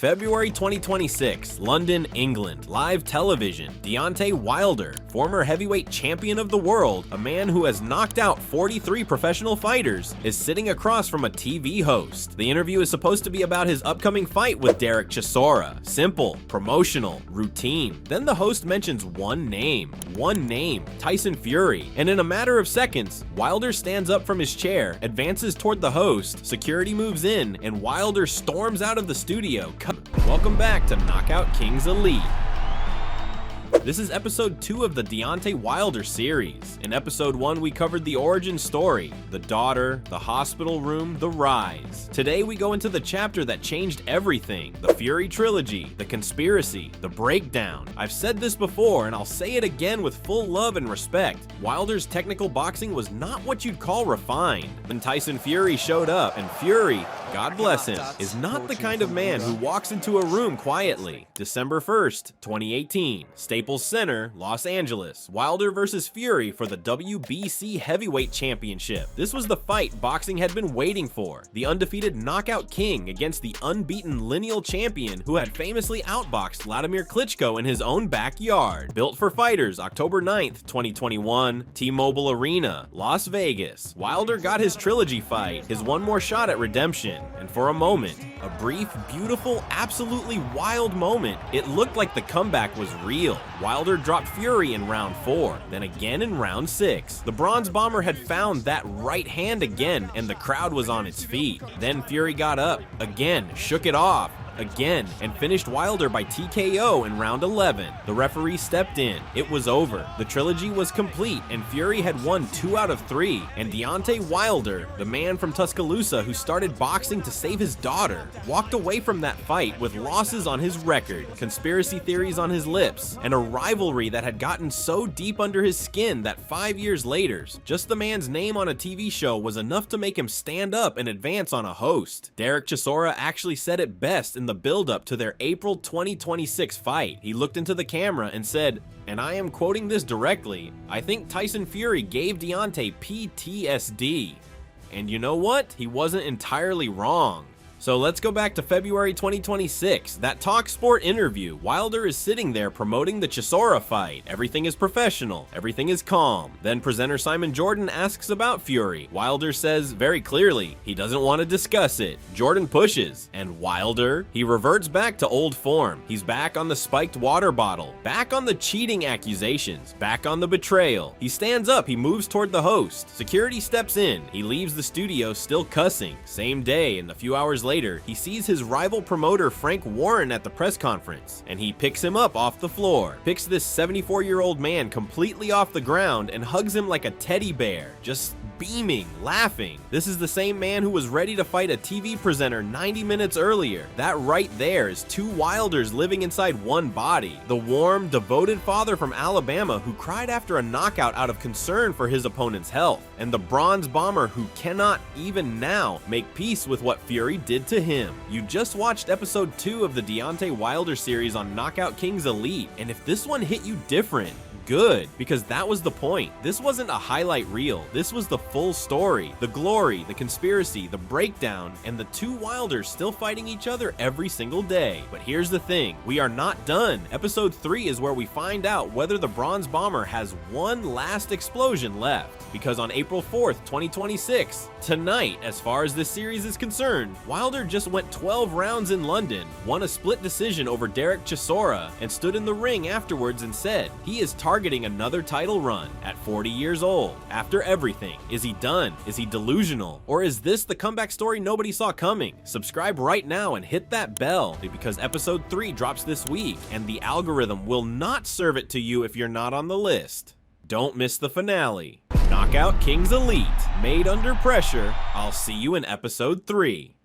February 2026, London, England, live television. Deontay Wilder, former heavyweight champion of the world, a man who has knocked out 43 professional fighters, is sitting across from a TV host. The interview is supposed to be about his upcoming fight with Derek Chisora. Simple, promotional, routine. Then the host mentions one name, Tyson Fury, and in a matter of seconds, Wilder stands up from his chair, advances toward the host, security moves in, and Wilder storms out of the studio. Welcome back to Knockout Kings Elite. This is episode 2 of the Deontay Wilder series. In episode 1, we covered the origin story, the daughter, the hospital room, the rise. Today, we go into the chapter that changed everything, the Fury trilogy, the conspiracy, the breakdown. I've said this before, and I'll say it again with full love and respect. Wilder's technical boxing was not what you'd call refined. When Tyson Fury showed up, and Fury, God bless him, is not the kind of man who walks into a room quietly. December 1st, 2018, Staples Center, Los Angeles, Wilder versus Fury for the WBC Heavyweight Championship. This was the fight boxing had been waiting for. The undefeated knockout king against the unbeaten lineal champion who had famously outboxed Vladimir Klitschko in his own backyard. Built for fighters, October 9th, 2021, T-Mobile Arena, Las Vegas. Wilder got his trilogy fight, his one more shot at redemption, and for a moment, a brief, beautiful, absolutely wild moment, it looked like the comeback was real. Wilder dropped Fury in round 4, then again in round 6. The Bronze Bomber had found that right hand again, and the crowd was on its feet. Then Fury got up, again, shook it off, again, and finished Wilder by TKO in round 11. The referee stepped in. It was over. The trilogy was complete, and Fury had won 2 out of 3. And Deontay Wilder, the man from Tuscaloosa who started boxing to save his daughter, walked away from that fight with losses on his record, conspiracy theories on his lips, and a rivalry that had gotten so deep under his skin that 5 years later, just the man's name on a TV show was enough to make him stand up and advance on a host. Derek Chisora actually said it best in the build-up to their April 2026 fight. He looked into the camera and said, and I am quoting this directly, "I think Tyson Fury gave Deontay PTSD." And you know what? He wasn't entirely wrong. So let's go back to February 2026, that TalkSport interview. Wilder is sitting there promoting the Chisora fight. Everything is professional, everything is calm. Then presenter Simon Jordan asks about Fury. Wilder says very clearly he doesn't want to discuss it. Jordan pushes, and Wilder, he reverts back to old form. He's back on the spiked water bottle, back on the cheating accusations, back on the betrayal. He stands up, he moves toward the host. Security steps in, he leaves the studio still cussing. Same day, and a few hours later, he sees his rival promoter Frank Warren at the press conference, and he picks him up off the floor, picks this 74-year-old man completely off the ground and hugs him like a teddy bear, just beaming, laughing. This is the same man who was ready to fight a TV presenter 90 minutes earlier. That right there is 2 Wilders living inside one body. The warm, devoted father from Alabama who cried after a knockout out of concern for his opponent's health, and the Bronze Bomber who cannot even now make peace with what Fury did to him. You just watched episode 2 of the Deontay Wilder series on Knockout Kings Elite, and if this one hit you different, good, because that was the point. This wasn't a highlight reel. This was the full story, the glory, the conspiracy, the breakdown, and the 2 Wilders still fighting each other every single day. But here's the thing, we are not done. Episode 3 is where we find out whether the Bronze Bomber has one last explosion left. Because on April 4th, 2026, tonight, as far as this series is concerned, Wilder just went 12 rounds in London, won a split decision over Derek Chisora, and stood in the ring afterwards and said he is targeting another title run at 40 years old. After everything, is he done? Is he delusional? Or is this the comeback story nobody saw coming? Subscribe right now and hit that bell, because episode 3 drops this week, and the algorithm will not serve it to you if you're not on the list. Don't miss the finale. Knockout Kings Elite, made under pressure. I'll see you in episode 3.